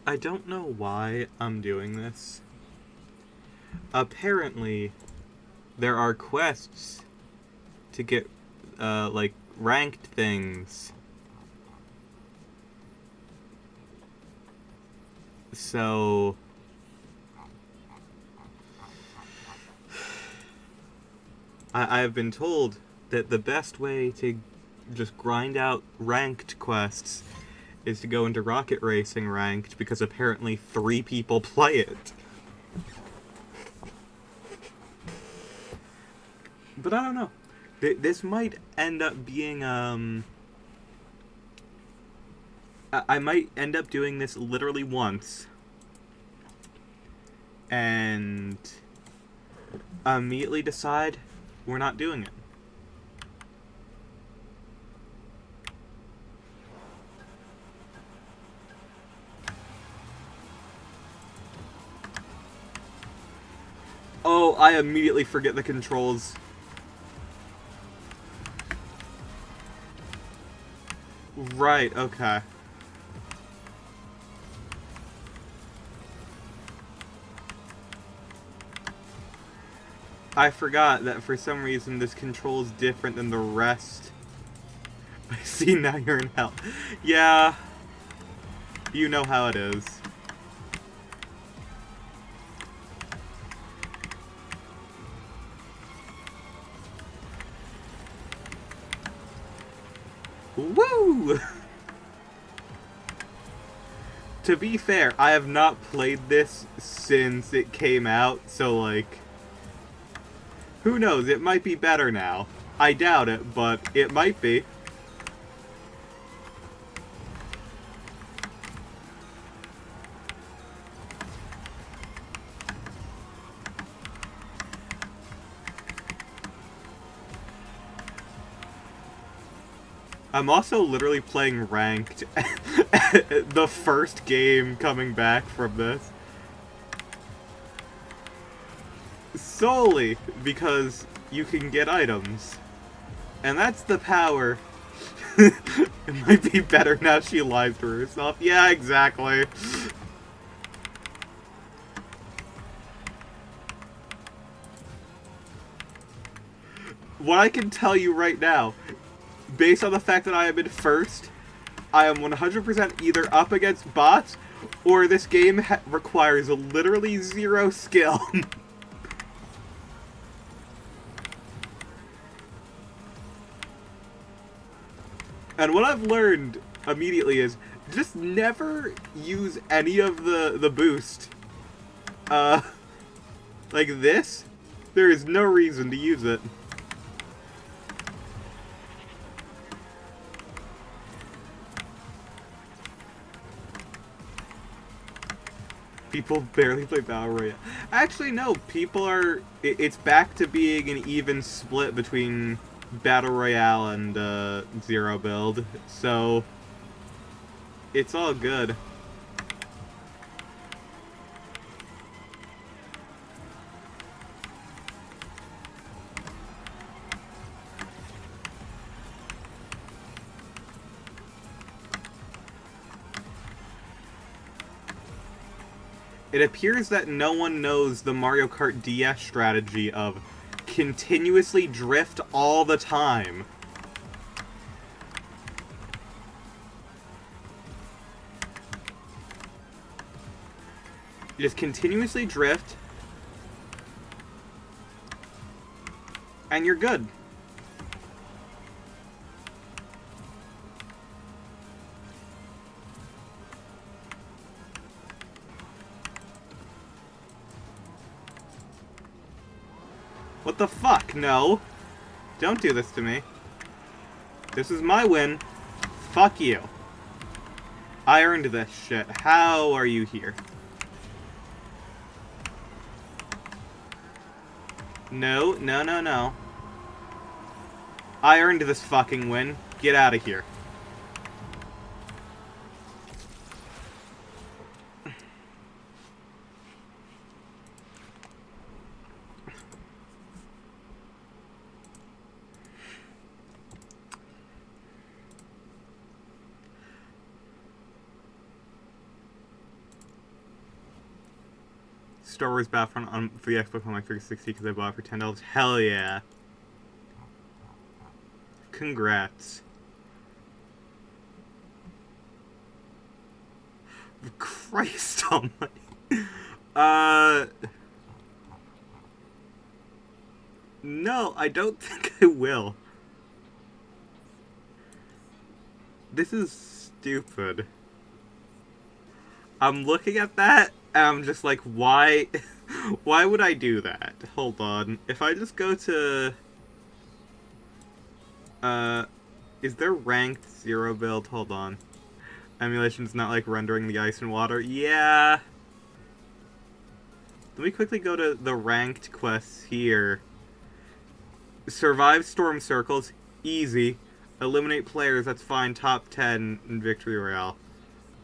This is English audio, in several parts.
I don't know why I'm doing this. Apparently, there are quests to get, like, ranked things. So... I have been told that the best way to just grind out ranked quests is to go into Rocket Racing Ranked, because apparently 3 people play it. But I don't know. This might end up being, I might end up doing this literally once. And immediately decide we're not doing it. Oh, I immediately forget the controls. Right, okay. I forgot that for some reason this control's different than the rest. I see, now you're in hell. Yeah. You know how it is. Woo! To be fair, I have not played this since it came out, so, like... Who knows, it might be better now. I doubt it, but it might be. I'm also literally playing ranked. The first game coming back from this. Solely because you can get items. And that's the power. It might be better now she lied to herself. Yeah, exactly. What I can tell you right now, based on the fact that I am in first, I am 100% either up against bots, or this game requires literally 0 skill. And what I've learned immediately is just never use any of the boost. Like this, there is no reason to use it. People barely play Battle Royale. Actually, no, people are... It's back to being an even split between Battle Royale and Zero Build, so it's all good. It appears that no one knows the Mario Kart DS strategy of continuously drift all the time. You just continuously drift, and you're good. What the fuck? No. Don't do this to me. This is my win. Fuck you. I earned this shit. How are you here? No, no, no, no. I earned this fucking win. Get out of here. Star Wars Battlefront for the Xbox on my 360 because I bought it for $10. Hell yeah. Congrats. Christ almighty. No, I don't think I will. This is stupid. I'm looking at that, and I'm just like, why? Why would I do that? Hold on. If I just go to... is there ranked zero build? Hold on. Emulation's not like rendering the ice and water. Yeah. Let me quickly go to the ranked quests here. Survive storm circles. Easy. Eliminate players. That's fine. Top 10 in Victory Royale.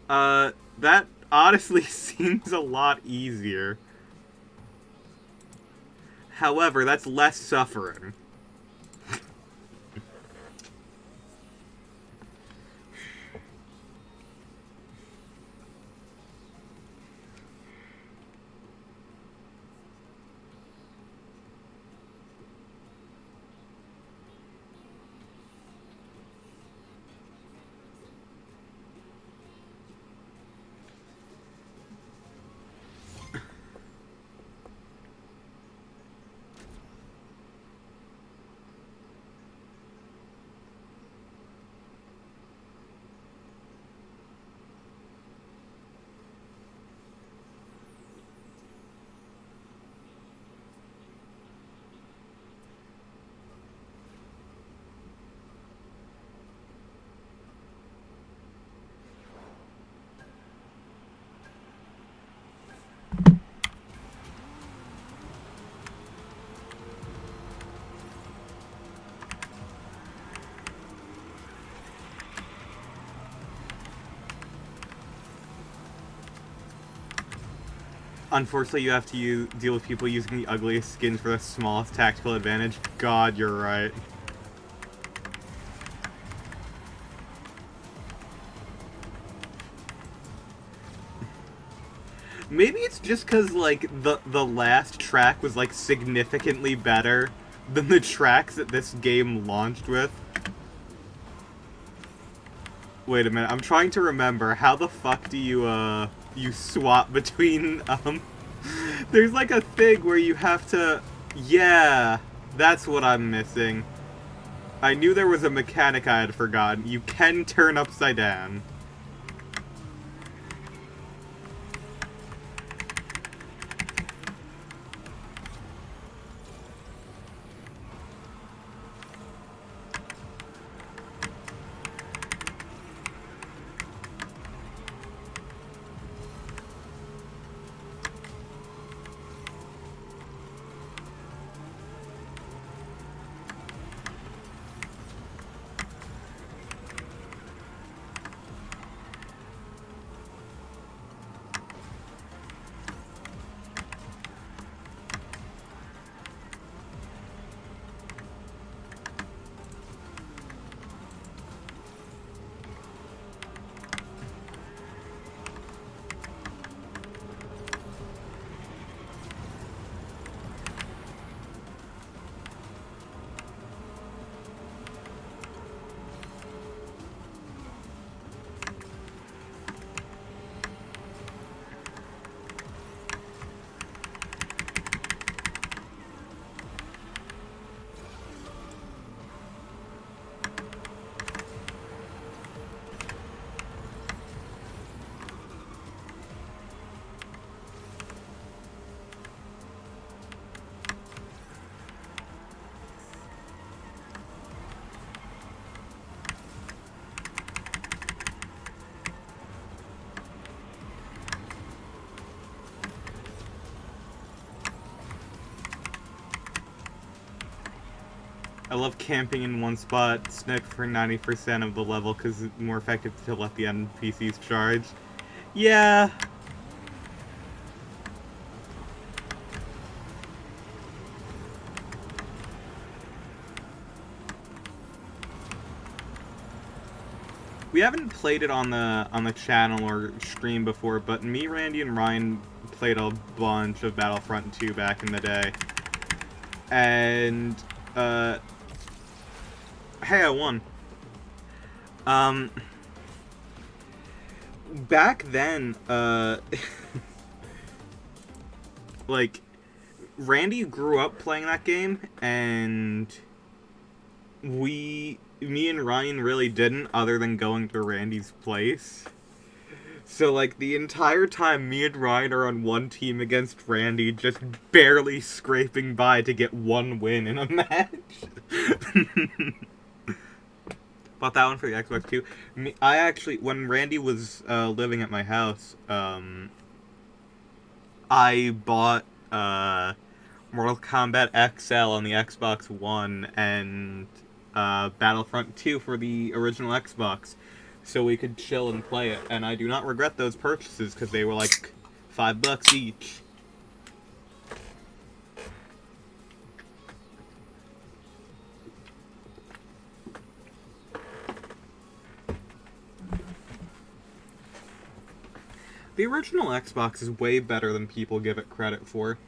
That honestly seems a lot easier. However, that's less suffering. Unfortunately, you have to deal with people using the ugliest skins for the smallest tactical advantage. God, you're right. Maybe it's just because, like, the last track was, like, significantly better than the tracks that this game launched with. Wait a minute, I'm trying to remember. How the fuck do you swap between, There's, like, a thing where you have to... Yeah, that's what I'm missing. I knew there was a mechanic I had forgotten. You can turn upside down. I love camping in one spot, snipe for 90% of the level because it's more effective to let the NPCs charge. Yeah. We haven't played it on the channel or stream before, but me, Randy, and Ryan played a bunch of Battlefront 2 back in the day. And, hey, I won. Back then, like, Randy grew up playing that game, and me and Ryan really didn't, other than going to Randy's place. So, like, the entire time, me and Ryan are on one team against Randy, just barely scraping by to get one win in a match. Bought that one for the Xbox too. I actually, when Randy was living at my house, I bought Mortal Kombat XL on the Xbox One and Battlefront 2 for the original Xbox, so we could chill and play it. And I do not regret those purchases because they were like $5 each. The original Xbox is way better than people give it credit for.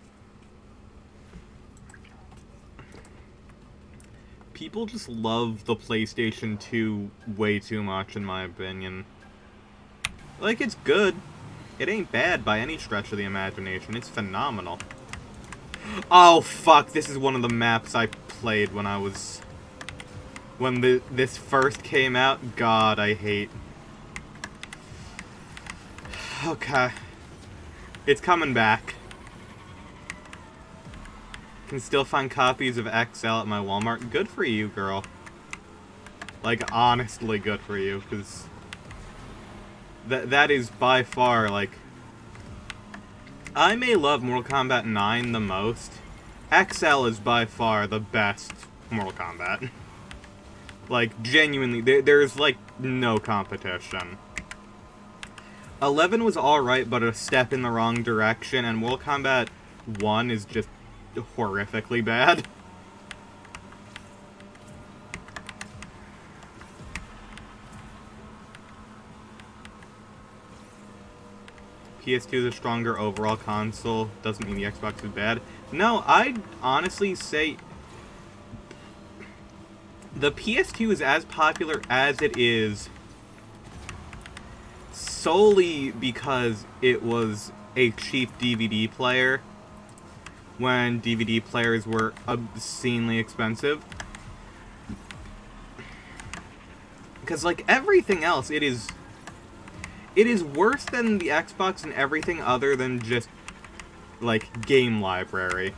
People just love the PlayStation 2 way too much, in my opinion. Like, it's good. It ain't bad by any stretch of the imagination. It's phenomenal. Oh, fuck. This is one of the maps I played when I was... When this first came out. God, I hate... Okay. It's coming back. Can still find copies of XL at my Walmart. Good for you, girl. Like, honestly good for you, because... That is by far, like... I may love Mortal Kombat 9 the most. XL is by far the best Mortal Kombat. Like, genuinely, there's, like, no competition. 11 was alright, but a step in the wrong direction, and Mortal Kombat 1 is just horrifically bad. PS2 is a stronger overall console. Doesn't mean the Xbox is bad. No, I'd honestly say the PS2 is as popular as it is solely because it was a cheap DVD player when DVD players were obscenely expensive. Because, like, everything else, it is worse than the Xbox in everything other than just, like, game library.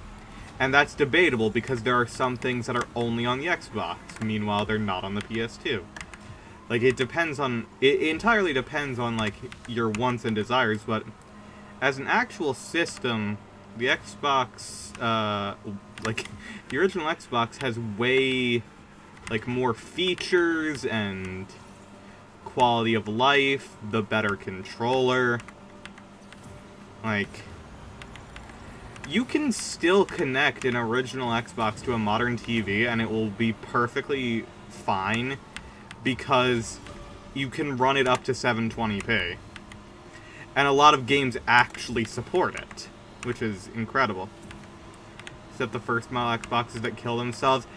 And that's debatable because there are some things that are only on the Xbox. Meanwhile, they're not on the PS2. Like, it entirely depends on, like, your wants and desires, but as an actual system, the Xbox, like, the original Xbox has way, like, more features and quality of life, the better controller. Like, you can still connect an original Xbox to a modern TV and it will be perfectly fine because you can run it up to 720p. And a lot of games actually support it, which is incredible. Except the first model Xboxes that kill themselves.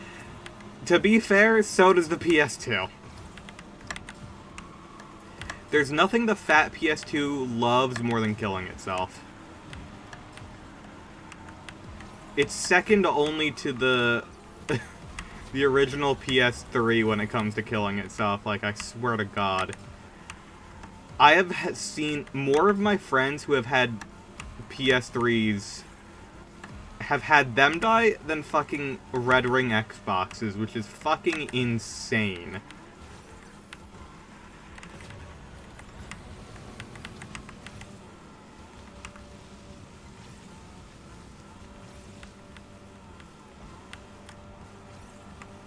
To be fair, so does the PS2. There's nothing the fat PS2 loves more than killing itself. It's second only to the the original PS3 when it comes to killing itself, like, I swear to God. I have seen more of my friends who have had PS3s have had them die than fucking Red Ring Xboxes, which is fucking insane.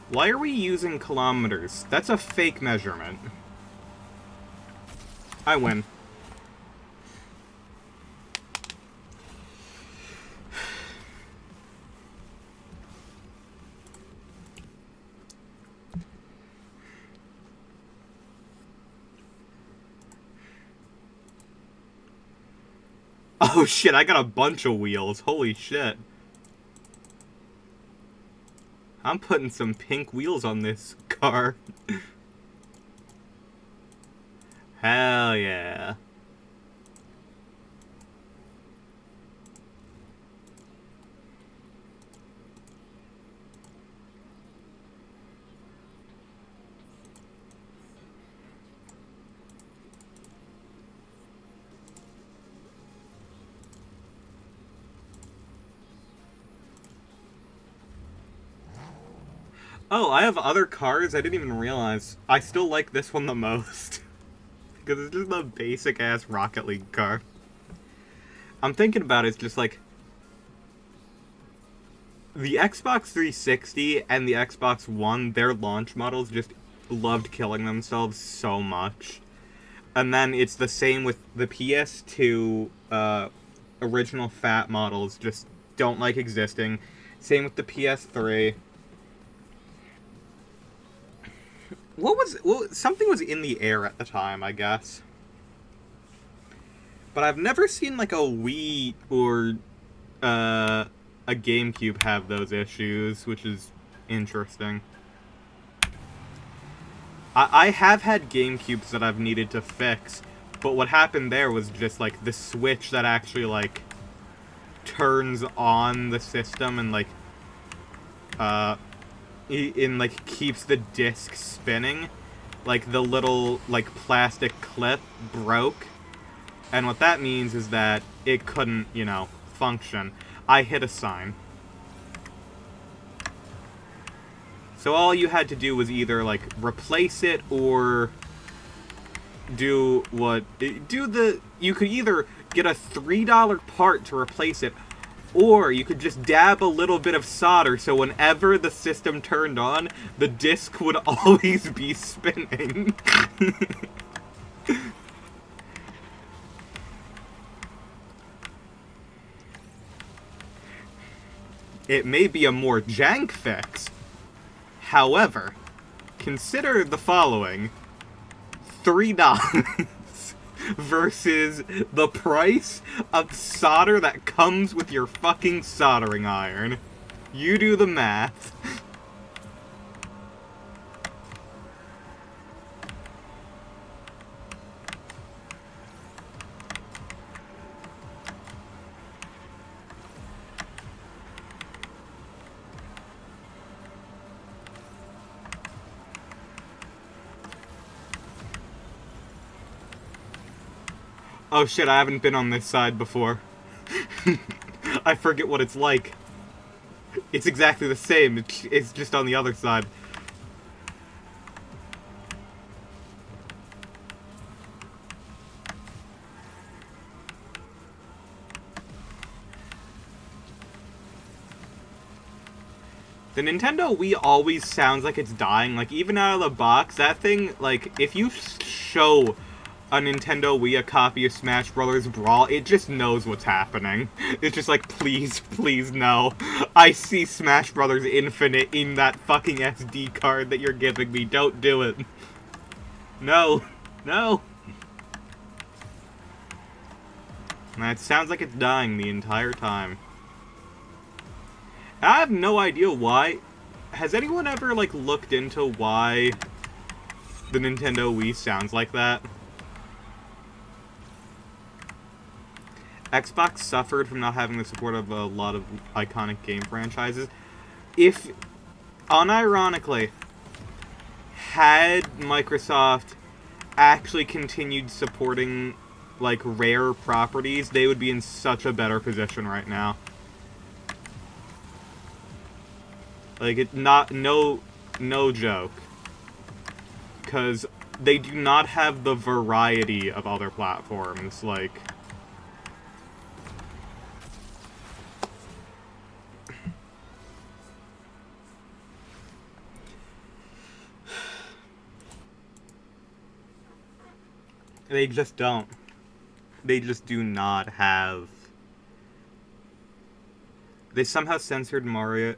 Why are we using kilometers? That's a fake measurement. I win. Oh shit, I got a bunch of wheels. Holy shit. I'm putting some pink wheels on this car. Hell yeah. Oh, I have other cars I didn't even realize. I still like this one the most. Because it's just a basic-ass Rocket League car. I'm thinking about it, it's just like... The Xbox 360 and the Xbox One, their launch models just loved killing themselves so much. And then it's the same with the PS2 original fat models, just don't like existing. Same with the PS3. Something was in the air at the time, I guess. But I've never seen, like, a Wii or a GameCube have those issues, which is interesting. I have had GameCubes that I've needed to fix, but what happened there was just, like, the switch that actually, like, turns on the system and, like, keeps the disc spinning. Like, the little, like, plastic clip broke. And what that means is that it couldn't, you know, function. I hit a sign. So all you had to do was either, like, replace it or you could either get a $3 part to replace it, or you could just dab a little bit of solder so whenever the system turned on, the disc would always be spinning. It may be a more jank fix. However, consider the following. $3 versus the price of solder that comes with your fucking soldering iron. You do the math. Oh shit, I haven't been on this side before. I forget what it's like. It's exactly the same, it's just on the other side. The Nintendo Wii always sounds like it's dying. Like, even out of the box, that thing, like, if you show a Nintendo Wii a copy of Smash Bros. Brawl, it just knows what's happening. It's just like, please, please, no. I see Smash Bros. Infinite in that fucking SD card that you're giving me. Don't do it. No. No. And it sounds like it's dying the entire time. I have no idea why. Has anyone ever, like, looked into why the Nintendo Wii sounds like that? Xbox suffered from not having the support of a lot of iconic game franchises. If, unironically, had Microsoft actually continued supporting, like, rare properties, they would be in such a better position right now. Like, no joke. Because they do not have the variety of other platforms, like... They just don't. They just do not have... They somehow censored Mario,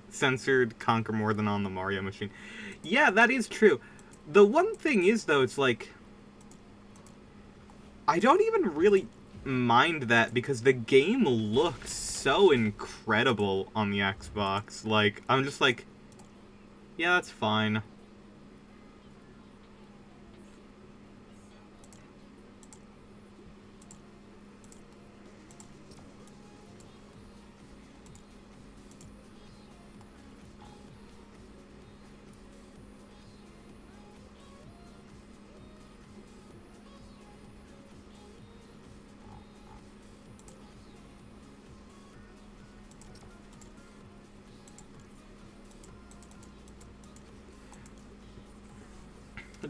censored Conquer More Than on the Mario machine. Yeah, that is true. The one thing is, though, it's like... I don't even really... mind that because the game looks so incredible on the Xbox. Like, I'm just like, yeah, that's fine.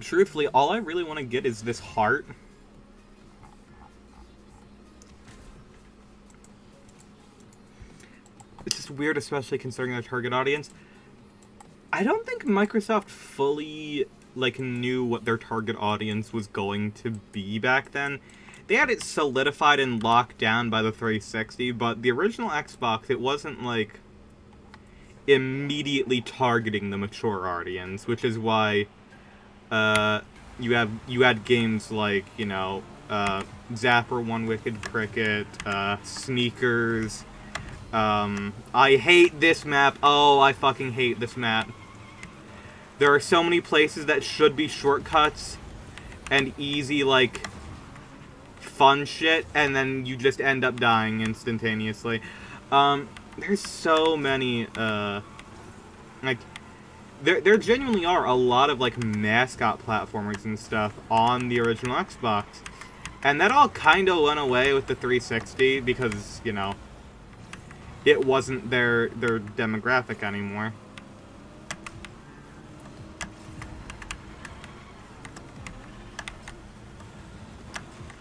Truthfully, all I really want to get is this heart. It's just weird, especially considering their target audience. I don't think Microsoft fully, like, knew what their target audience was going to be back then. They had it solidified and locked down by the 360, but the original Xbox, it wasn't, like, immediately targeting the mature audience, which is why you had games like, you know, Zapper, One Wicked Cricket, Sneakers. I hate this map. Oh, I fucking hate this map. There are so many places that should be shortcuts and easy, like, fun shit, and then you just end up dying instantaneously. There's so many, like, there genuinely are a lot of, like, mascot platformers and stuff on the original Xbox. And that all kind of went away with the 360 because, you know, it wasn't their demographic anymore.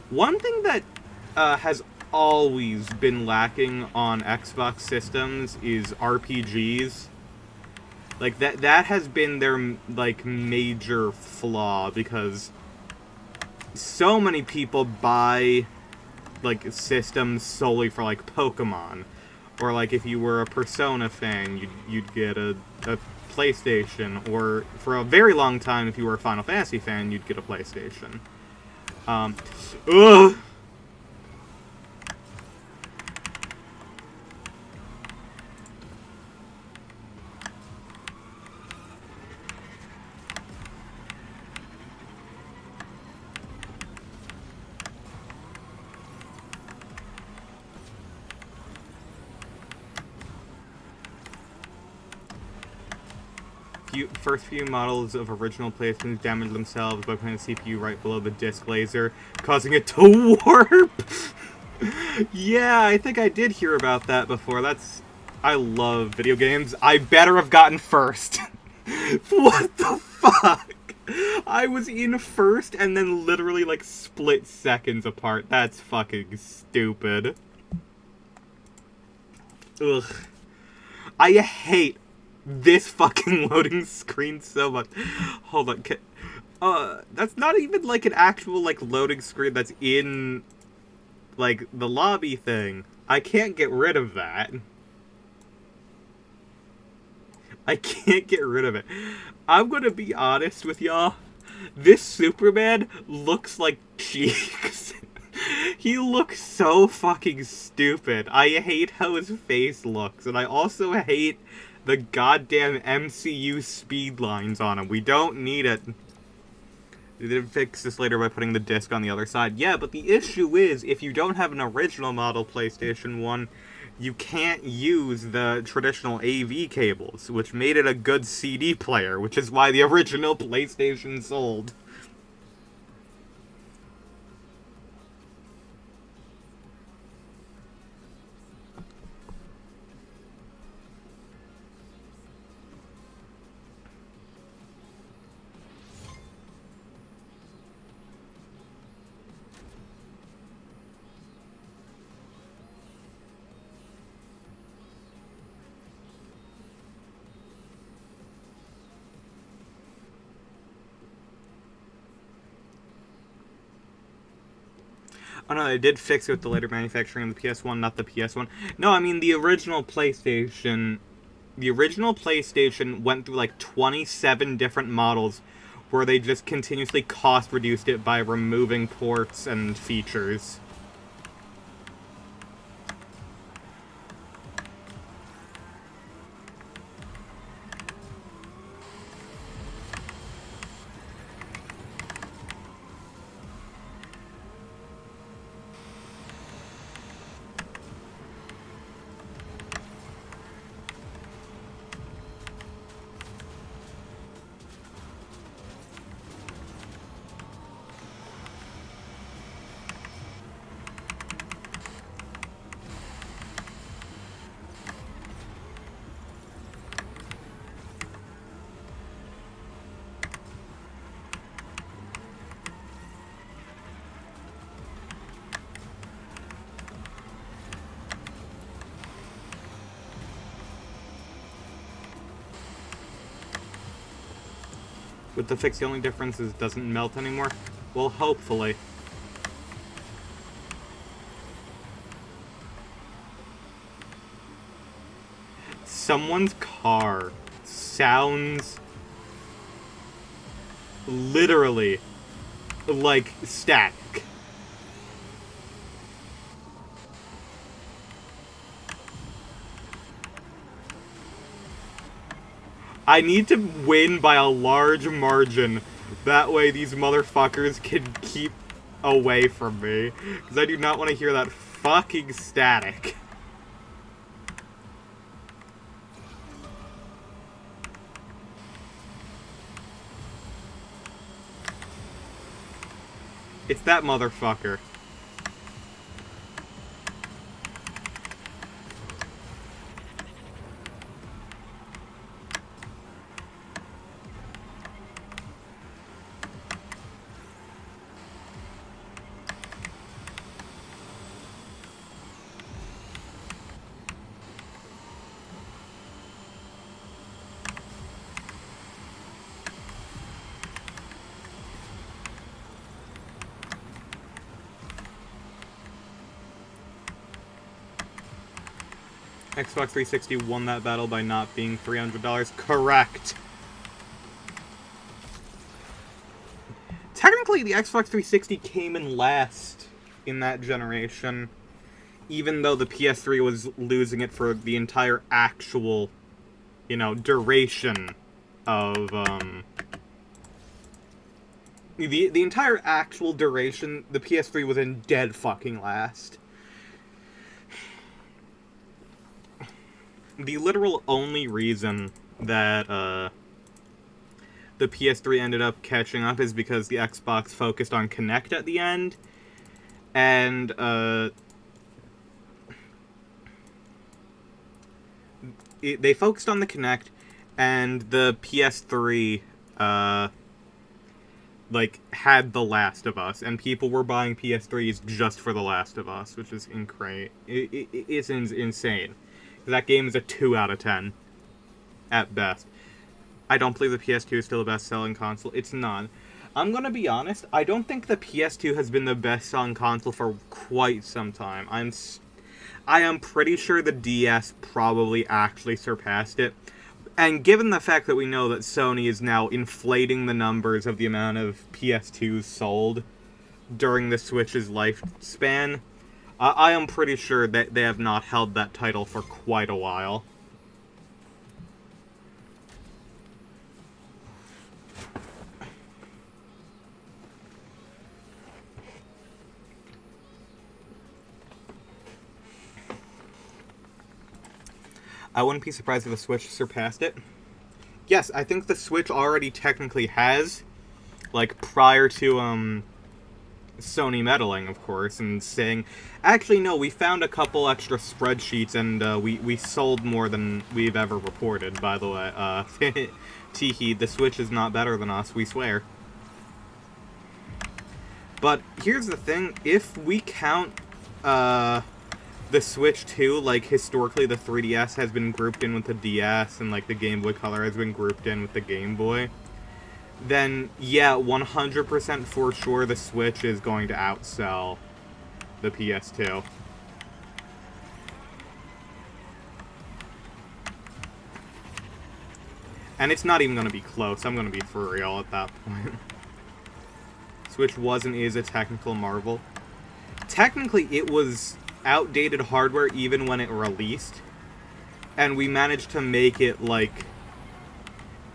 One thing that has always been lacking on Xbox systems is RPGs. Like, that has been their, like, major flaw, because so many people buy, like, systems solely for, like, Pokemon. Or, like, if you were a Persona fan, you'd get a PlayStation. Or, for a very long time, if you were a Final Fantasy fan, you'd get a PlayStation. Ugh! First few models of original PlayStations damaged themselves by putting the CPU right below the disc laser, causing it to warp! Yeah, I think I did hear about that before. I love video games. I better have gotten first. What the fuck? I was in first and then literally, like, split seconds apart. That's fucking stupid. Ugh. I hate this fucking loading screen so much. Hold on. That's not even, like, an actual, like, loading screen that's in, like, the lobby thing. I can't get rid of that. I can't get rid of it. I'm gonna be honest with y'all. This Superman looks like Cheeks. He looks so fucking stupid. I hate how his face looks, and I also hate the goddamn MCU speed lines on him. We don't need it. They did fix this later by putting the disc on the other side. Yeah, but the issue is, if you don't have an original model PlayStation 1, you can't use the traditional AV cables, which made it a good CD player, which is why the original PlayStation sold. Oh no, they did fix it with the later manufacturing of the PS1, not the PS1. No, I mean the original PlayStation. The original PlayStation went through like 27 different models where they just continuously cost reduced it by removing ports and features. With the fix, the only difference is it doesn't melt anymore. Well, hopefully. Someone's car sounds literally like static. I need to win by a large margin. That way these motherfuckers can keep away from me. Because I do not want to hear that fucking static. It's that motherfucker. Xbox 360 won that battle by not being $300. Correct. Technically, the Xbox 360 came in last in that generation, even though the PS3 was losing it for the entire actual, you know, duration of, the entire actual duration, the PS3 was in dead fucking last. The literal only reason that, the PS3 ended up catching up is because the Xbox focused on Kinect at the end, and, they focused on the Kinect, and the PS3, like, had The Last of Us, and people were buying PS3s just for The Last of Us, which is it's insane. That game is a 2 out of 10, at best. I don't believe the PS2 is still the best-selling console. It's not. I'm gonna be honest, I don't think the PS2 has been the best-selling console for quite some time. I am pretty sure the DS probably actually surpassed it. And given the fact that we know that Sony is now inflating the numbers of the amount of PS2s sold during the Switch's lifespan, I am pretty sure that they have not held that title for quite a while. I wouldn't be surprised if the Switch surpassed it. Yes, I think the Switch already technically has, like, prior to, Sony meddling, of course, and saying, actually, no, we found a couple extra spreadsheets, and, we sold more than we've ever reported, by the way. Teehee, the Switch is not better than us, we swear. But here's the thing, if we count, the Switch too, like, historically the 3DS has been grouped in with the DS, and, like, the Game Boy Color has been grouped in with the Game Boy, then, yeah, 100% for sure the Switch is going to outsell the PS2. And it's not even going to be close, I'm going to be for real at that point. Switch was and is a technical marvel. Technically, it was outdated hardware even when it released, and we managed to make it, like,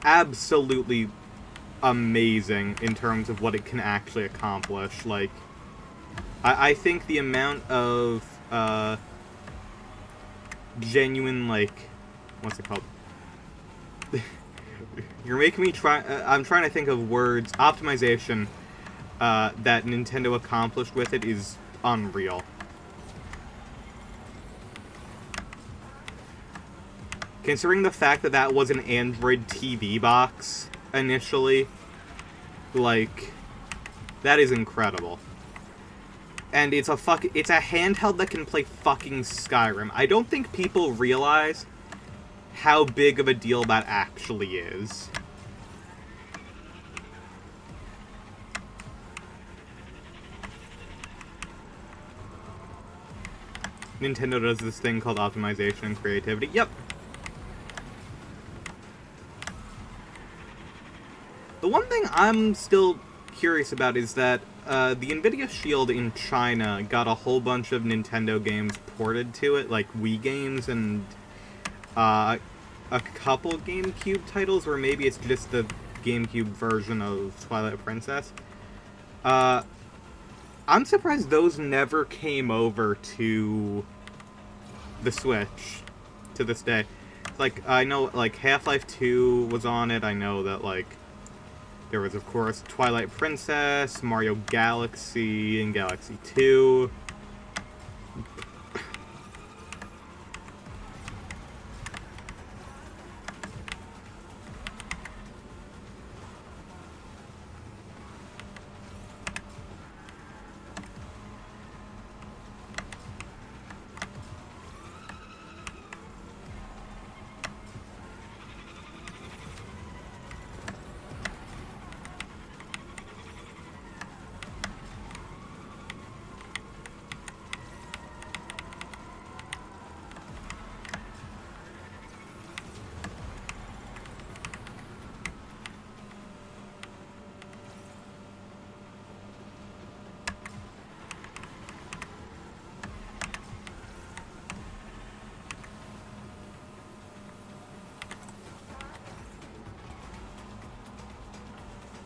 absolutely amazing in terms of what it can actually accomplish. Like, I think the amount of genuine, like, what's it called? You're making me try. I'm trying to think of words. Optimization that Nintendo accomplished with it is unreal. Considering the fact that that was an Android TV box initially, like, that is incredible. And it's a handheld that can play fucking Skyrim. I don't think people realize how big of a deal that actually is. Nintendo does this thing called optimization and creativity. Yep. The one thing I'm still curious about is that the NVIDIA Shield in China got a whole bunch of Nintendo games ported to it, like Wii games and a couple GameCube titles, or maybe it's just the GameCube version of Twilight Princess. I'm surprised those never came over to the Switch to this day. Like, I know, like, Half-Life 2 was on it. I know that, like, there was, of course, Twilight Princess, Mario Galaxy, and Galaxy 2.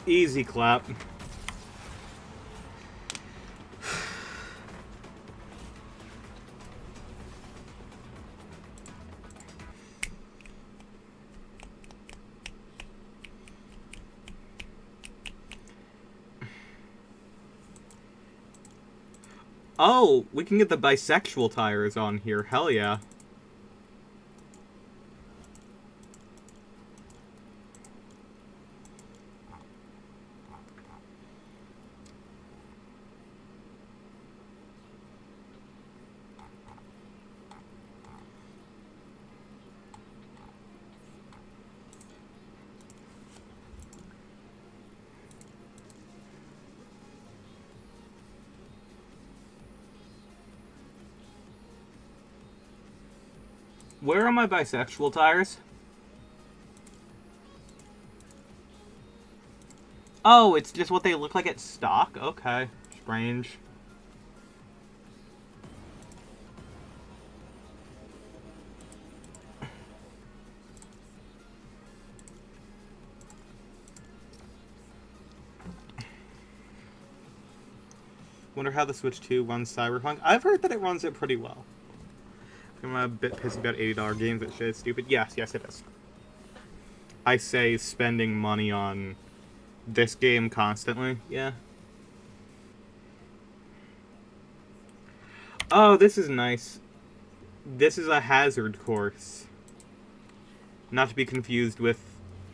Easy clap. Oh, we can get the bisexual tires on here. Hell yeah. Where are my bisexual tires? Oh, it's just what they look like at stock? Okay. Strange. Wonder how the Switch 2 runs Cyberpunk. I've heard that it runs it pretty well. I'm a bit pissed about $80 games. That shit is stupid. Yes, it is. I say spending money on this game constantly. Yeah. Oh, this is nice. This is a hazard course. Not to be confused with...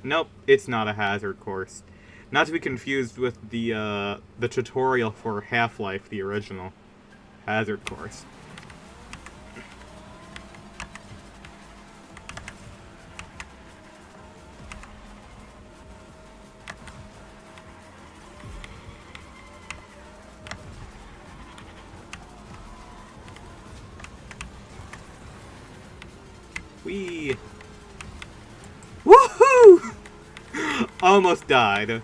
Nope, it's not a hazard course. Not to be confused with the tutorial for Half-Life, the original hazard course. Whee! Woohoo! Almost died.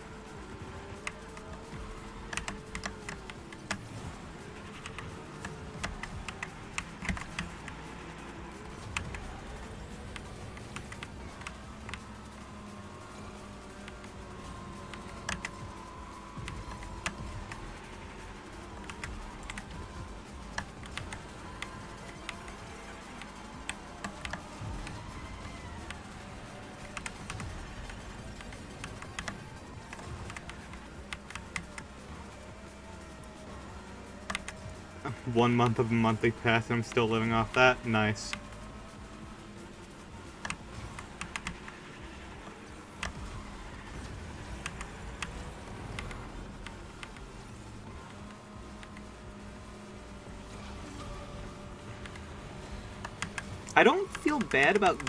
One month of a monthly pass and I'm still living off that? Nice. I don't feel bad about,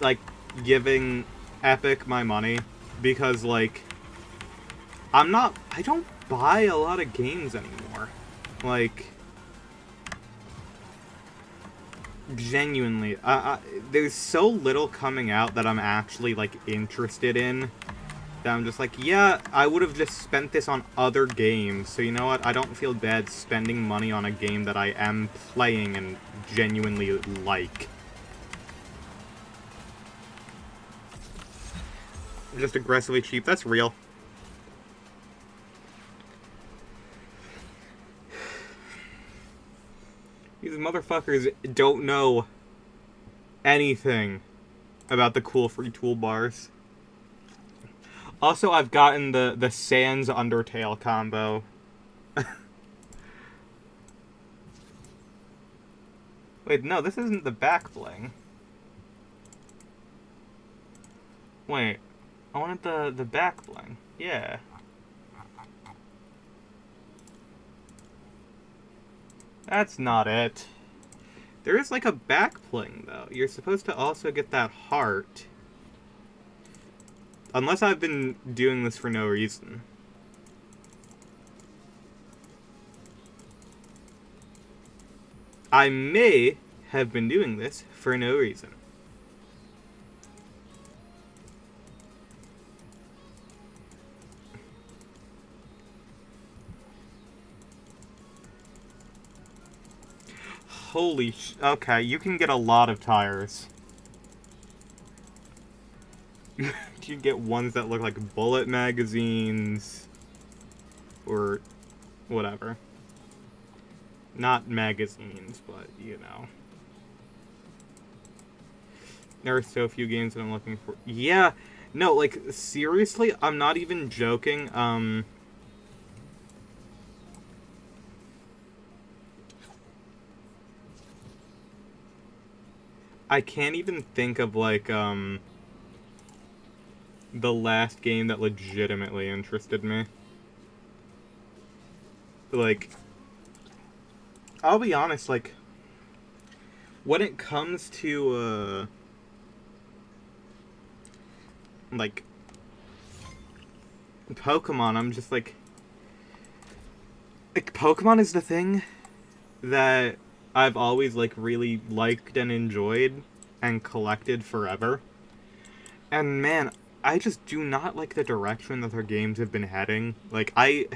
like, giving Epic my money because, like, I don't buy a lot of games anymore. Like... Genuinely, there's so little coming out that I'm actually, like, interested in. That I'm just like, yeah, I would have just spent this on other games. So you know what? I don't feel bad spending money on a game that I am playing and genuinely like. Just aggressively cheap. That's real. These motherfuckers don't know anything about the cool free toolbars. Also, I've gotten the Sans Undertale combo. Wait, no, this isn't the back bling. Wait, I wanted the back bling. Yeah. That's not it. There is like a back bling, though. You're supposed to also get that heart. Unless I've been doing this for no reason. I may have been doing this for no reason. Holy okay, you can get a lot of tires. You can get ones that look like bullet magazines. Or whatever. Not magazines, but, you know. There are so few games that I'm looking for. Yeah, no, like, seriously, I'm not even joking. I can't even think of, like, the last game that legitimately interested me. Like, I'll be honest, like, when it comes to, like, Pokemon, I'm just like, Pokemon is the thing that I've always, like, really liked and enjoyed and collected forever. And, man, I just do not like the direction that their games have been heading. Like, I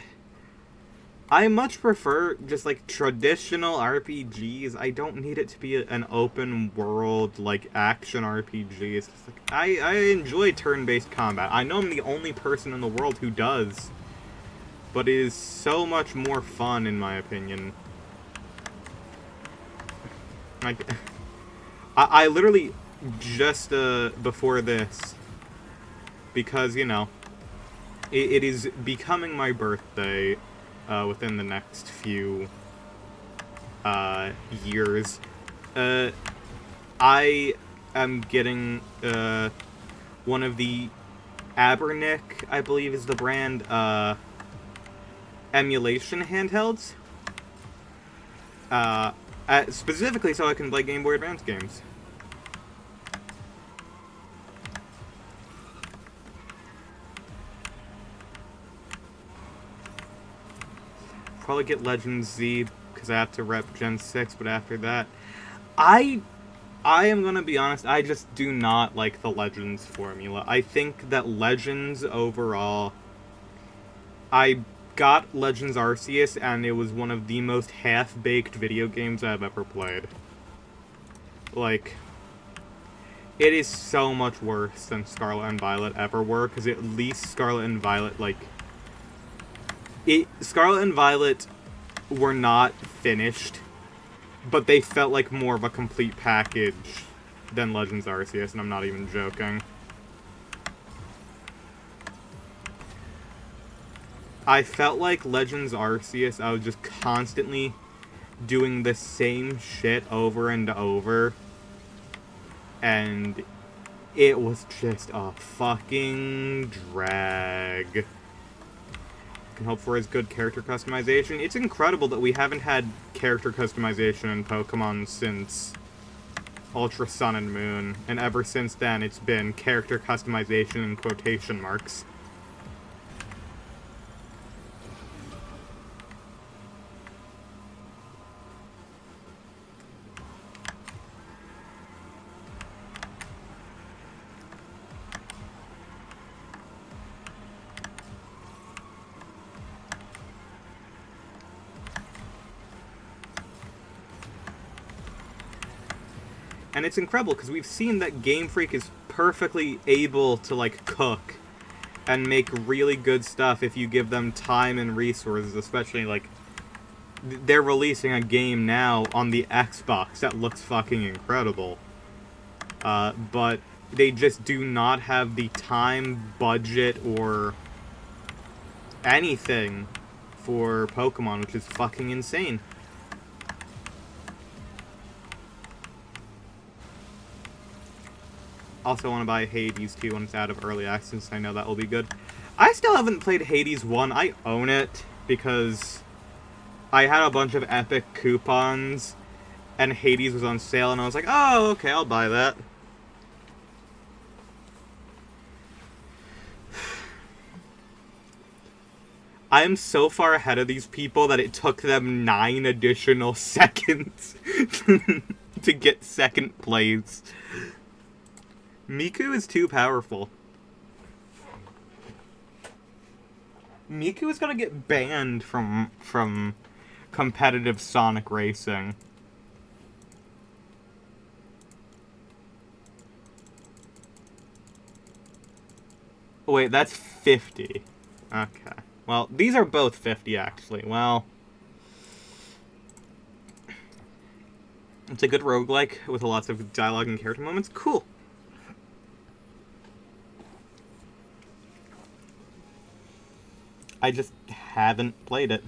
much prefer just, like, traditional RPGs. I don't need it to be an open world, like, action RPG. It's just like, I enjoy turn-based combat. I know I'm the only person in the world who does. But it is so much more fun, in my opinion. Like, I literally just, before this, because, you know, it is becoming my birthday, within the next few, years. I am getting, one of the Abernick, I believe is the brand, emulation handhelds. Specifically so I can play Game Boy Advance games. Probably get Legends Z, because I have to rep Gen 6, but after that... I am gonna be honest, I just do not like the Legends formula. I think that Legends overall... I got Legends Arceus, and it was one of the most half-baked video games I've ever played. Like, it is so much worse than Scarlet and Violet ever were, because at least Scarlet and Violet, like... Scarlet and Violet were not finished, but they felt like more of a complete package than Legends Arceus, and I'm not even joking. I felt like Legends Arceus, I was just constantly doing the same shit over and over, and it was just a fucking drag. Can hope for his good character customization. It's incredible that we haven't had character customization in Pokemon since Ultra Sun and Moon, and ever since then it's been character customization in quotation marks. And it's incredible, because we've seen that Game Freak is perfectly able to, like, cook and make really good stuff if you give them time and resources, especially, like, they're releasing a game now on the Xbox that looks fucking incredible. But they just do not have the time, budget, or anything for Pokemon, which is fucking insane. Also want to buy Hades 2 when it's out of early access. I know that will be good. I still haven't played Hades 1. I own it because I had a bunch of epic coupons and Hades was on sale and I was like, oh, okay, I'll buy that. I am so far ahead of these people that it took them 9 additional seconds to get second place. Miku is too powerful. Miku is gonna get banned from competitive Sonic racing. Wait, that's 50. Okay. Well, these are both 50, actually. Well, it's a good roguelike with lots of dialogue and character moments. Cool. I just haven't played it.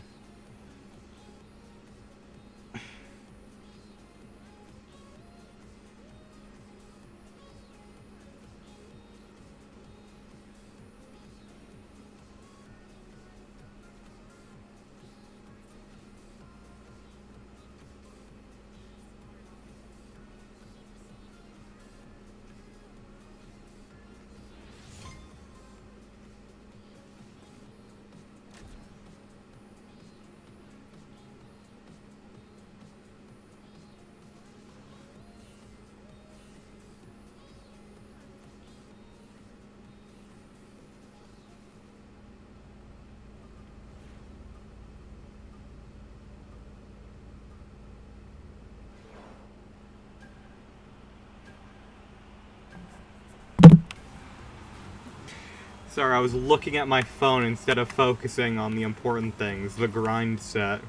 Sorry, I was looking at my phone instead of focusing on the important things, the grind set.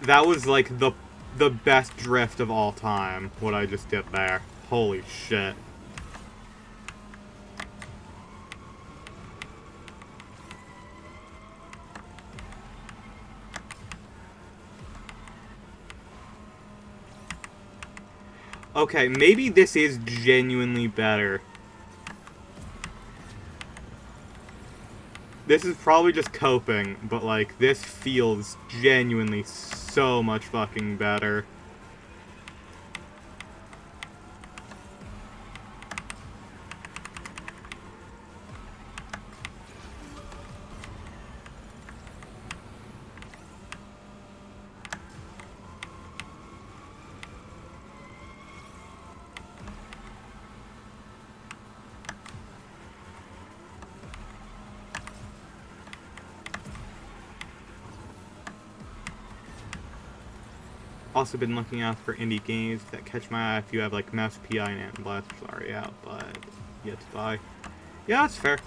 That was, like, the best drift of all time, what I just did there. Holy shit. Okay, maybe this is genuinely better. This is probably just coping, but, like, this feels genuinely so much fucking better. Also been looking out for indie games that catch my eye. If you have, like, Mouse PI and Ant Blast, which is already out, but yet to buy. Yeah, that's fair.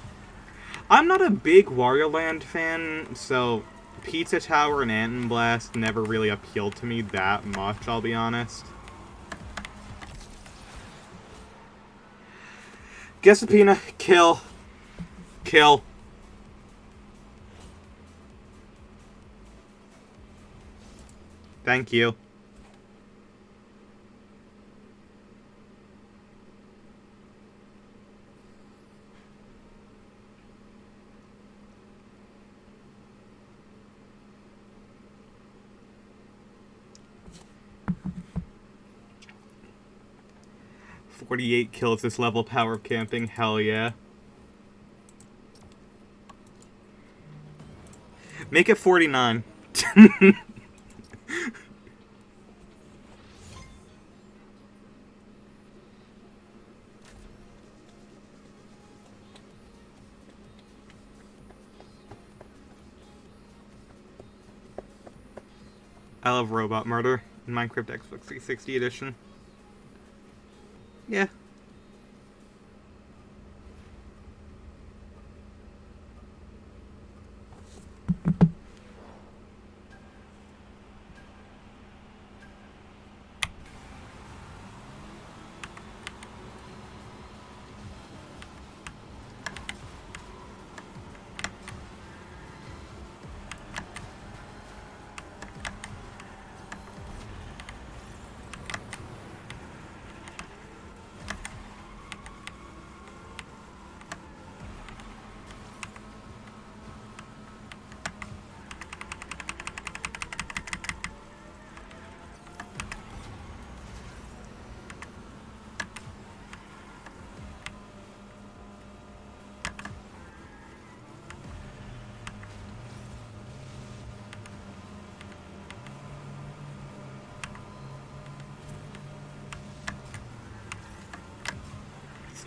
I'm not a big Wario Land fan, so Pizza Tower and Ant Blast never really appealed to me that much, I'll be honest. Gessapina, kill. Kill. Thank you. 48 kills this level power of camping. Hell yeah. Make it 49. I love robot murder in Minecraft Xbox 360 edition. Yeah.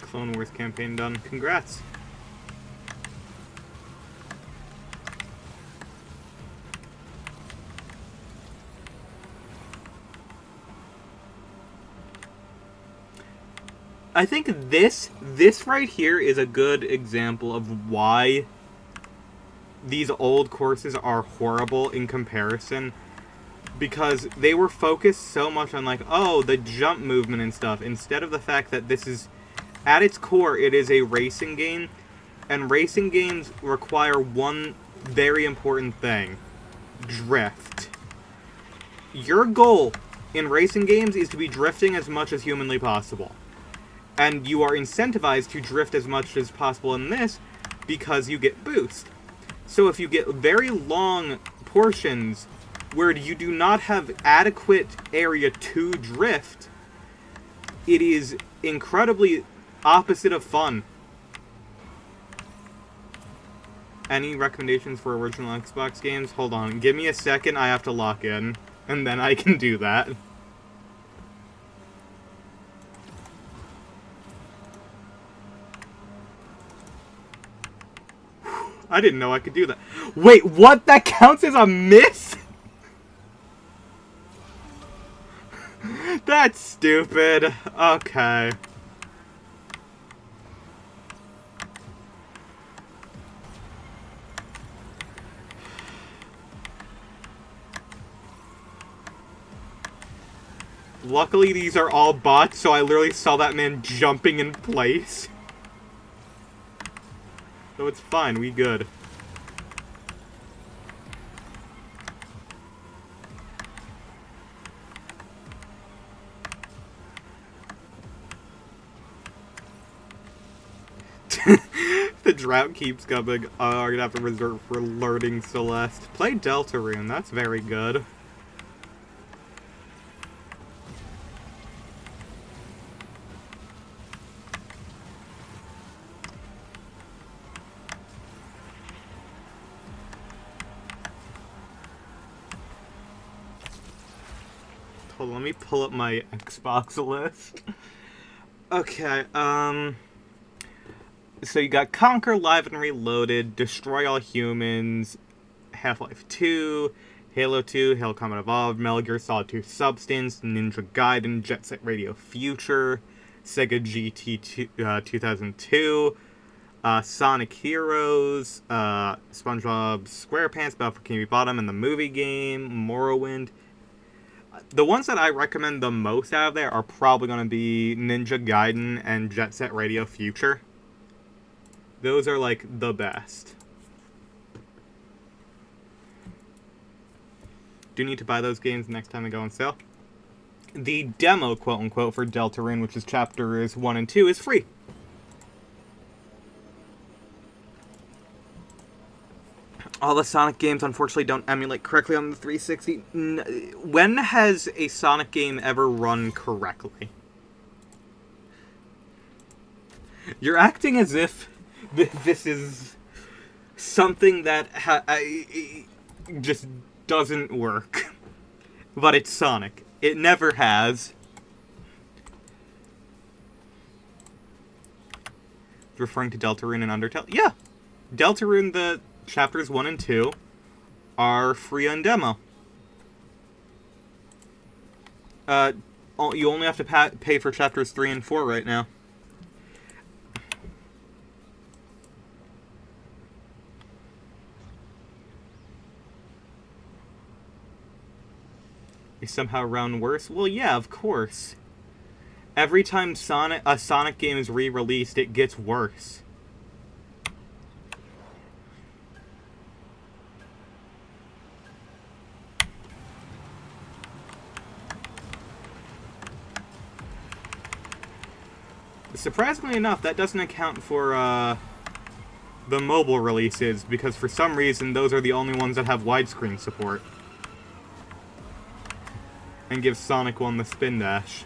Clone Wars campaign done. Congrats. I think this right here is a good example of why these old courses are horrible in comparison, because they were focused so much on, like, oh, the jump movement and stuff, instead of the fact that this is, at its core, it is a racing game, and racing games require one very important thing: drift. Your goal in racing games is to be drifting as much as humanly possible. And you are incentivized to drift as much as possible in this because you get boost. So if you get very long portions where you do not have adequate area to drift, it is incredibly opposite of fun. Any recommendations for original Xbox games? Hold on, give me a second, I have to lock in, and then I can do that. I didn't know I could do that. Wait, what? That counts as a miss? That's stupid. Okay. Luckily, these are all bots, so I literally saw that man jumping in place. So it's fine, we good. The drought keeps coming. I'm gonna have to resort for learning Celeste. Play Deltarune, that's very good. Hold on, let me pull up my Xbox list. Okay, so you got Conquer, Live and Reloaded, Destroy All Humans, Half-Life 2, Halo 2, Halo Combat Evolved, Metal Gear Solid 2 Substance, Ninja Gaiden, Jet Set Radio Future, Sega GT 2002, Sonic Heroes, SpongeBob SquarePants, Battle for Bikini Bottom, and the movie game, Morrowind. The ones that I recommend the most out of there are probably going to be Ninja Gaiden and Jet Set Radio Future. Those are, like, the best. Do need to buy those games next time they go on sale. The demo, quote-unquote, for Deltarune, which is chapters 1 and 2, is free. All the Sonic games, unfortunately, don't emulate correctly on the 360. When has a Sonic game ever run correctly? You're acting as if this is something that just doesn't work. But it's Sonic. It never has. Referring to Deltarune and Undertale? Yeah. Deltarune, the chapters 1 and 2, are free on demo. You only have to pay for chapters 3 and 4 right now. Is somehow round worse? Well, yeah, of course. Every time a Sonic game is re-released, it gets worse. Surprisingly enough, that doesn't account for, the mobile releases, because for some reason, those are the only ones that have widescreen support. And give Sonic 1 the spin dash.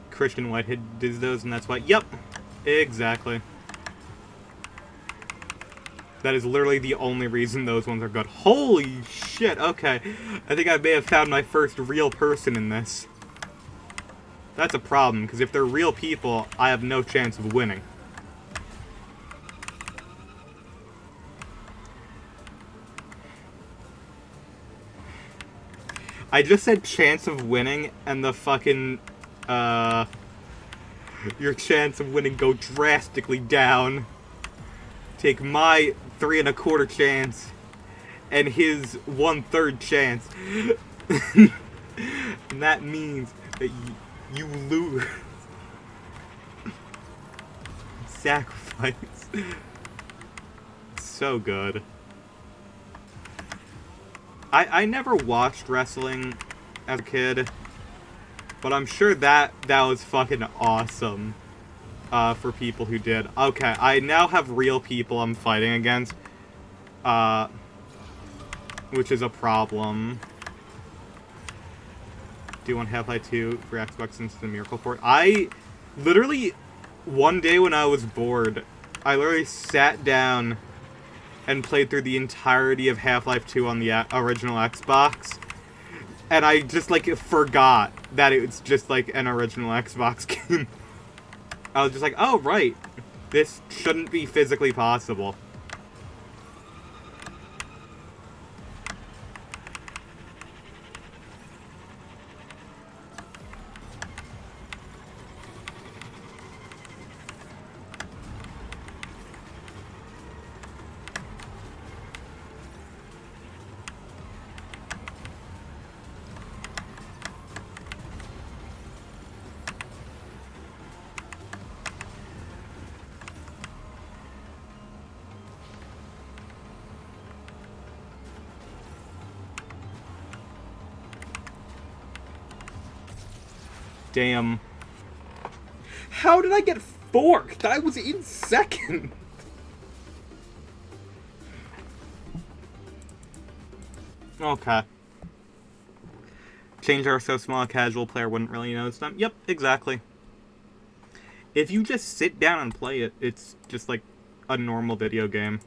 Christian Whitehead does those, and that's why. Yep, exactly. That is literally the only reason those ones are good. Holy shit, okay. I think I may have found my first real person in this. That's a problem, because if they're real people, I have no chance of winning. I just said chance of winning, and the fucking, your chance of winning go drastically down. Take my 3 1/4 chance, and his 1/3 chance. And that means that you lose. Sacrifice. So good. I never watched wrestling as a kid, but I'm sure that was fucking awesome for people who did. Okay, I now have real people I'm fighting against, which is a problem. Do you want Half-Life 2 for Xbox Instant Miracle Port? I literally, one day when I was bored, I literally sat down and played through the entirety of Half-Life 2 on the original Xbox. And I just, like, forgot that it's just, like, an original Xbox game. I was just like, oh, right. This shouldn't be physically possible. Damn. How did I get forked? I was in second. Okay. Change are so small, a casual player wouldn't really notice them. Yep, exactly. If you just sit down and play it, it's just like a normal video game.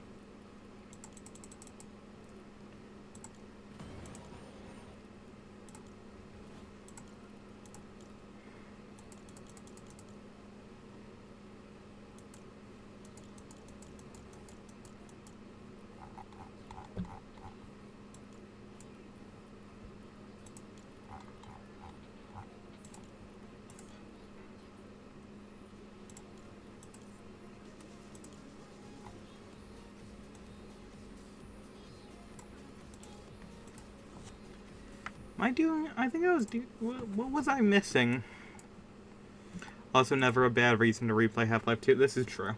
Am I doing... I think I was doing... What was I missing? Also, never a bad reason to replay Half-Life 2. This is true.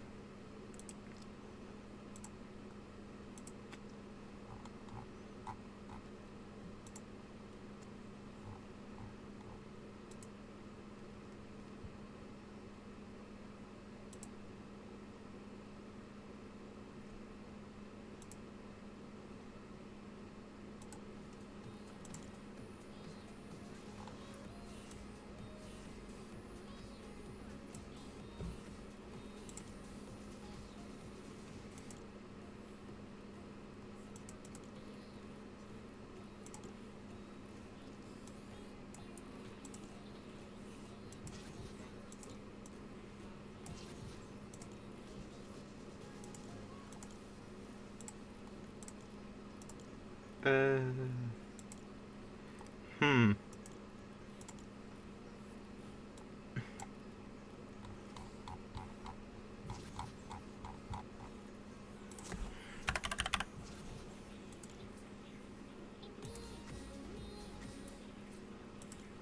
Hmm.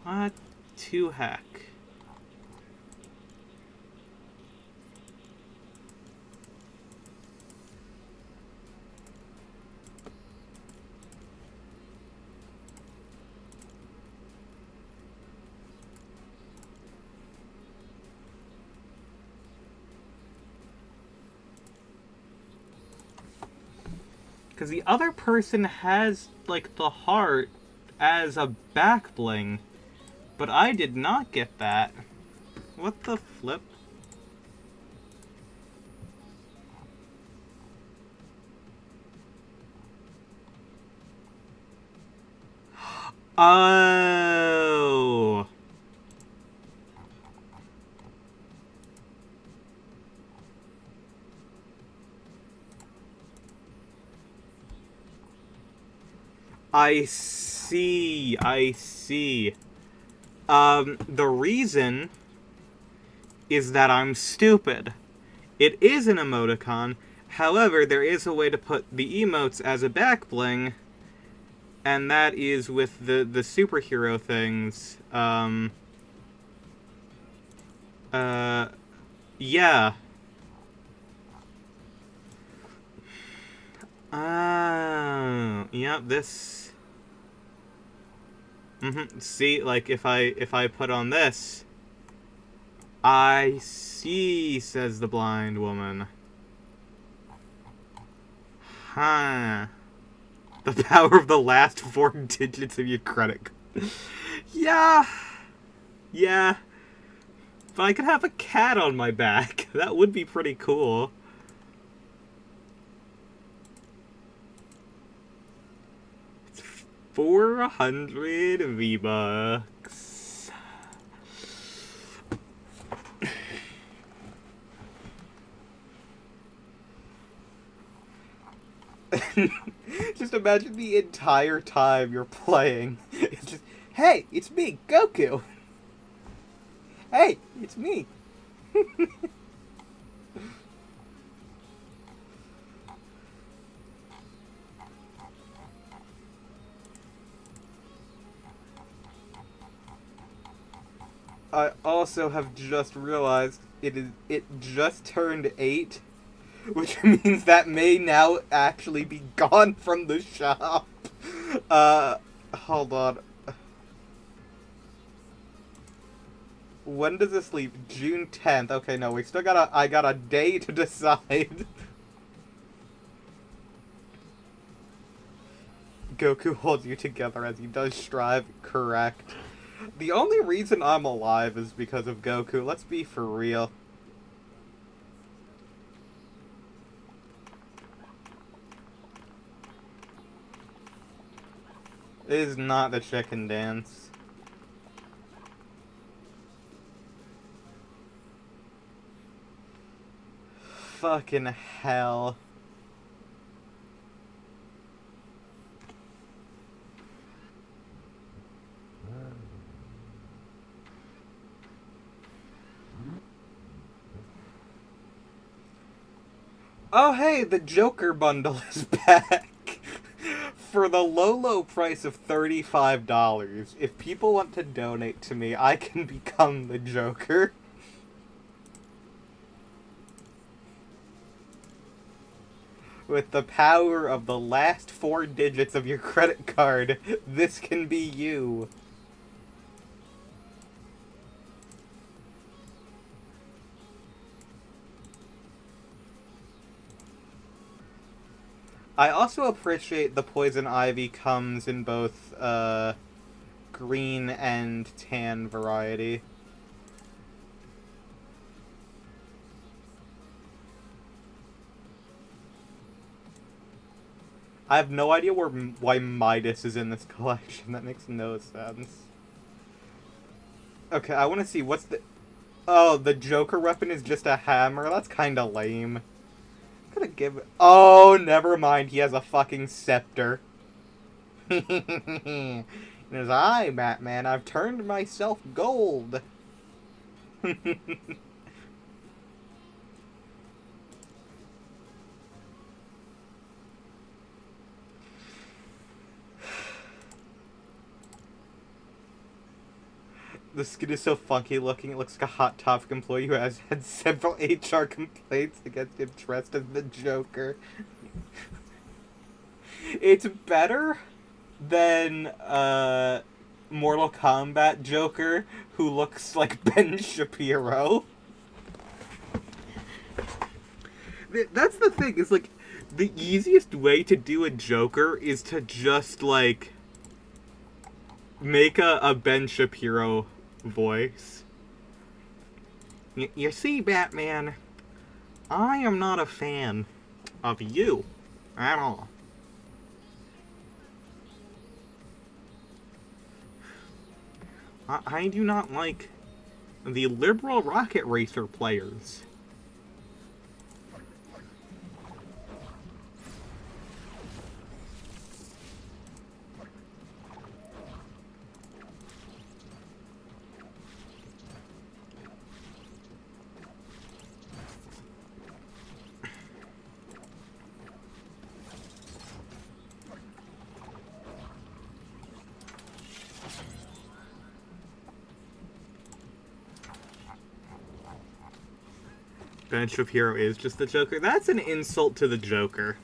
What to heck? Because the other person has, like, the heart as a back bling. But I did not get that. What the flip? Oh. I see. I see. The reason is that I'm stupid. It is an emoticon. However, there is a way to put the emotes as a back bling, and that is with the superhero things. Yeah. Oh, yeah, this... See, like, if I put on this... I see, says the blind woman. Huh. The power of the last 4 digits of your credit card. Yeah. Yeah. But I could have a cat on my back. That would be pretty cool. It's 400 V-Bucks. Just imagine the entire time you're playing. It's just, hey, it's me, Goku. Hey, it's me. I also have just realized it just turned 8, which means that may now actually be gone from the shop. Hold on. When does this leave? June 10th. Okay, no, we still I got a day to decide. Goku holds you together as he does strive. Correct. The only reason I'm alive is because of Goku. Let's be for real. It is not the chicken dance. Fucking hell. Oh hey, the Joker bundle is back. For the low, low price of $35, if people want to donate to me, I can become the Joker. With the power of the last 4 digits of your credit card, this can be you. I also appreciate the poison ivy comes in both green and tan variety. I have no idea why Midas is in this collection. That makes no sense. Okay, I want to see what's the... Oh, the Joker weapon is just a hammer? That's kinda lame. Could have given... Oh, never mind. He has a fucking scepter. In his eye, Batman, I've turned myself gold. The skin is so funky looking, it looks like a Hot Topic employee who has had several HR complaints against him dressed as the Joker. It's better than, Mortal Kombat Joker, who looks like Ben Shapiro. That's the thing, is like, the easiest way to do a Joker is to just, like, make a Ben Shapiro voice. You see, Batman, I am not a fan of you at all. I do not like the liberal rocket racer players. Ben Shapiro is just the Joker. That's an insult to the Joker.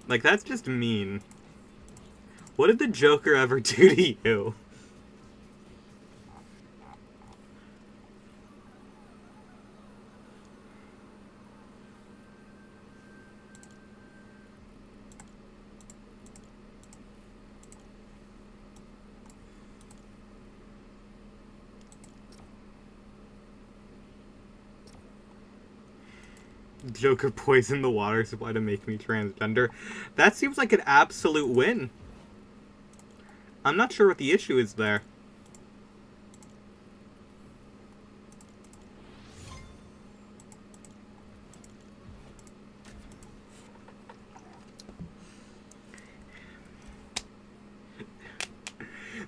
Like, that's just mean. What did the Joker ever do to you? Joker poisoned the water supply to make me transgender. That seems like an absolute win. I'm not sure what the issue is there.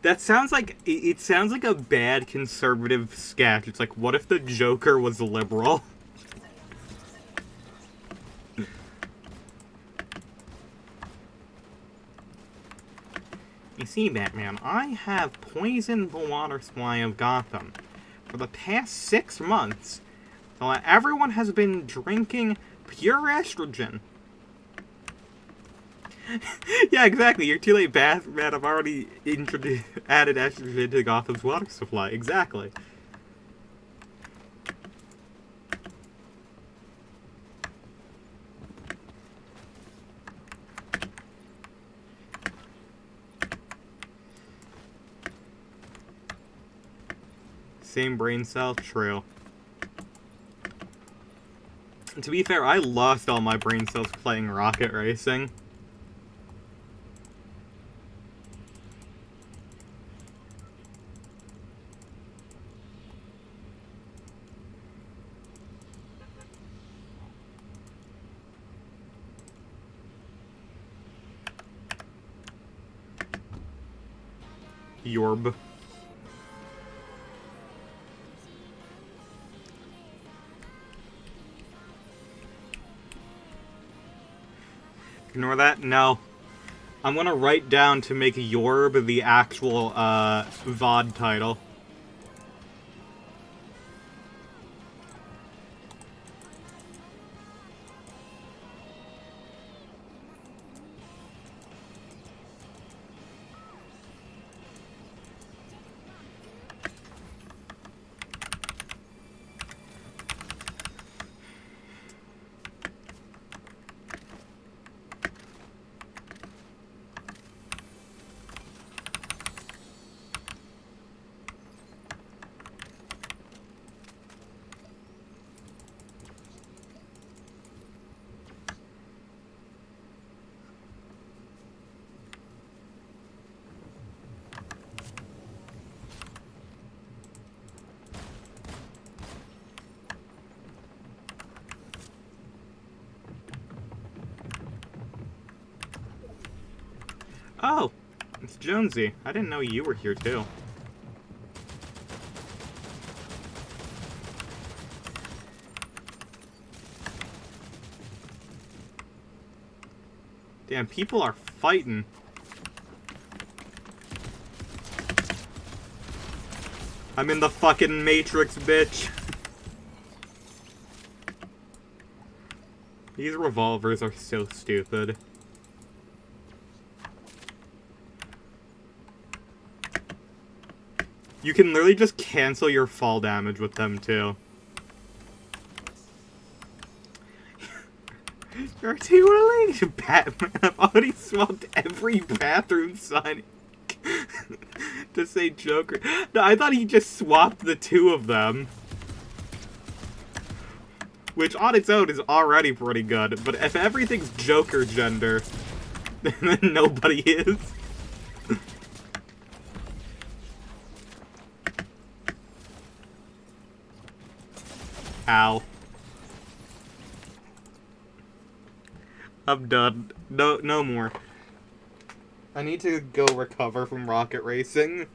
That sounds like... It sounds like a bad conservative sketch. It's like, what if the Joker was liberal? You see, Batman, I have poisoned the water supply of Gotham for the past 6 months. So everyone has been drinking pure estrogen. Yeah, exactly. You're too late, Batman. I've already added estrogen to Gotham's water supply. Exactly. Same brain cell? True. To be fair, I lost all my brain cells playing rocket racing. Yourb. Ignore that? No. I'm gonna write down to make Yourb the actual, VOD title. Oh, it's Jonesy. I didn't know you were here, too. Damn, people are fighting. I'm in the fucking Matrix, bitch. These revolvers are so stupid. You can literally just cancel your fall damage with them, too. You're too late, Batman. I've already swapped every bathroom sign to say Joker. No, I thought he just swapped the two of them. Which, on its own, is already pretty good. But if everything's Joker gender, then nobody is. Ow. I'm done. No more. I need to go recover from rocket racing.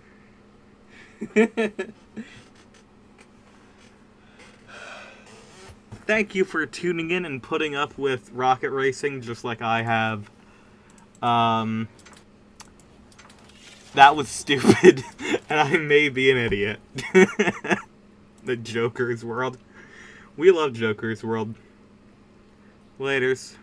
Thank you for tuning in and putting up with rocket racing just like I have. That was stupid, and I may be an idiot. The Joker's World. We love Joker's World. Laters.